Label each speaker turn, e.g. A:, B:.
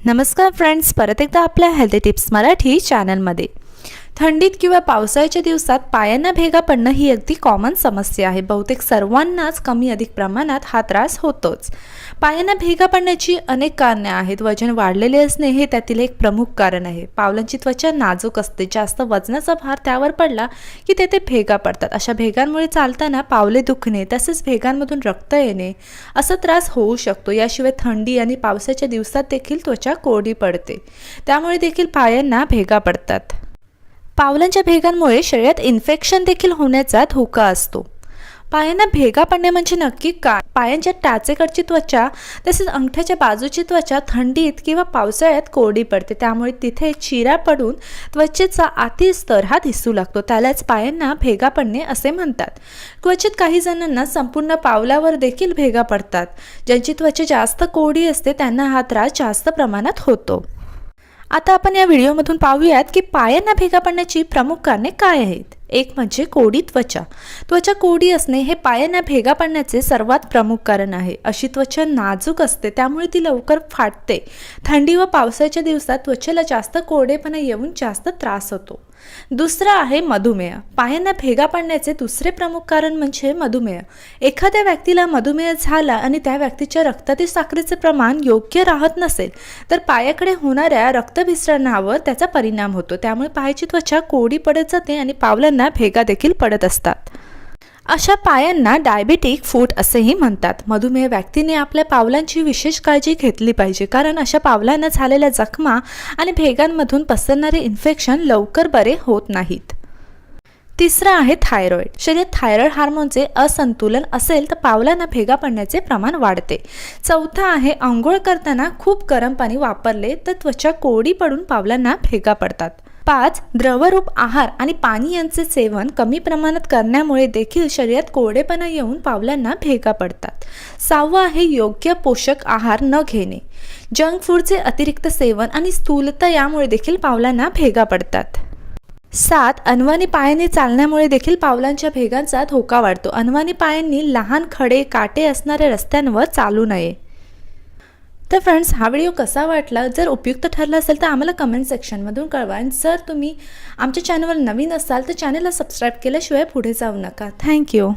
A: नमस्कार फ्रेंड्स, परत एकदा आपल्या हेल्दी टिप्स मराठी चॅनलमध्ये. थंडीत किंवा पावसाळ्याच्या दिवसात पायांना भेगा पडणं ही अगदी कॉमन समस्या आहे. बहुतेक सर्वांनाच कमी अधिक प्रमाणात हा त्रास होतोच. पायांना भेगा पडण्याची अनेक कारणे आहेत. वजन वाढलेले असणे हे त्यातील एक प्रमुख कारण आहे. पावलांची त्वचा नाजूक असते. जास्त वजनाचा भार त्यावर पडला की तेथे भेगा पडतात. अशा भेगांमुळे चालताना पावले दुखणे तसेच भेगांमधून रक्त येणे असा त्रास होऊ शकतो. याशिवाय थंडी आणि पावसाच्या दिवसात देखील त्वचा कोरडी पडते, त्यामुळे देखील पायांना भेगा पडतात. पावलांच्या भेगांमुळे शरीरात इन्फेक्शन देखील होण्याचा धोका असतो. पायांना भेगा पडणे म्हणजे नक्की काय? पायांच्या टाचेकडची त्वचा तसेच अंगठ्याच्या बाजूची त्वचा थंडीत किंवा पावसाळ्यात कोरडी पडते. त्यामुळे तिथे चिरा पडून त्वचेचा आतील स्तर हा दिसू लागतो. त्यालाच पायांना भेगा पडणे असे म्हणतात. क्वचित काही जणांना संपूर्ण पावलावर देखील भेगा पडतात. ज्यांची त्वचा जास्त कोरडी असते त्यांना हा त्रास जास्त प्रमाणात होतो. आता आपण या व्हिडिओमधून पाहूयात की पायांना भेगा पडण्याची प्रमुख कारणे काय आहेत. एक म्हणजे कोरडी त्वचा. त्वचा कोरडी असणे हे पायांना भेगा पडण्याचे सर्वात प्रमुख कारण आहे. अशी त्वचा नाजूक असते, त्यामुळे ती लवकर फाटते. थंडी व पावसाच्या दिवसात त्वचेला जास्त कोरडेपणा येऊन जास्त त्रास होतो. दुसरा आहे मधुमेह. पायांना भेगा पडण्याचे दुसरे प्रमुख कारण म्हणजे मधुमेह. एखाद्या व्यक्तीला मधुमेह झाला आणि त्या व्यक्तीच्या रक्तातील साखरेचे प्रमाण योग्य राहत नसेल तर पायाकडे होणाऱ्या रक्तभिसरणावर त्याचा परिणाम होतो. त्यामुळे पायाची त्वचा कोरडी पडत जाते आणि पावलांना भेगा देखील पडत असतात. अशा पायांना डायबेटिक फूट असेही म्हणतात. मधुमेह व्यक्तीने आपल्या पावलांची विशेष काळजी घेतली पाहिजे, कारण अशा पावलांना झालेल्या जखमा आणि भेगांमधून पसरणारे इन्फेक्शन लवकर बरे होत नाहीत. तिसरा आहे थायरॉइड. शरीरात थायरॉइड हार्मोनचे असंतुलन असेल तर पावलांना भेगा पडण्याचे प्रमाण वाढते. चौथा आहे आंघोळ करताना खूप गरम पाणी वापरले तर त्वचा कोरडी पडून पावलांना भेगा पडतात. 5. द्रवरूप आहार आणि पाणी यांचे सेवन कमी प्रमाणात करण्यामुळे देखील शरीरात कोरडेपणा येऊन पावलांना भेगा पडतात. 6 आहे योग्य पोषक आहार न घेणे. जंक फूडचे अतिरिक्त सेवन आणि स्थूलता यामुळे देखील पावलांना भेगा पडतात. 7. अनवाणी पायांनी चालण्यामुळे देखील पावलांच्या भेगांचा धोका वाढतो. अनवाणी पायांनी लहान खडे काटे असणाऱ्या रस्त्यांवर चालू नये. तर फ्रेंड्स, हा व्हिडिओ कसा वाटला? जर उपयुक्त ठरला असेल तर आम्हाला कमेंट सेक्शनमधून कळवा. आणि जर तुम्ही आमच्या चॅनलवर नवीन असाल तर चॅनलला सबस्क्राईब केल्याशिवाय पुढे जाऊ नका. थँक्यू.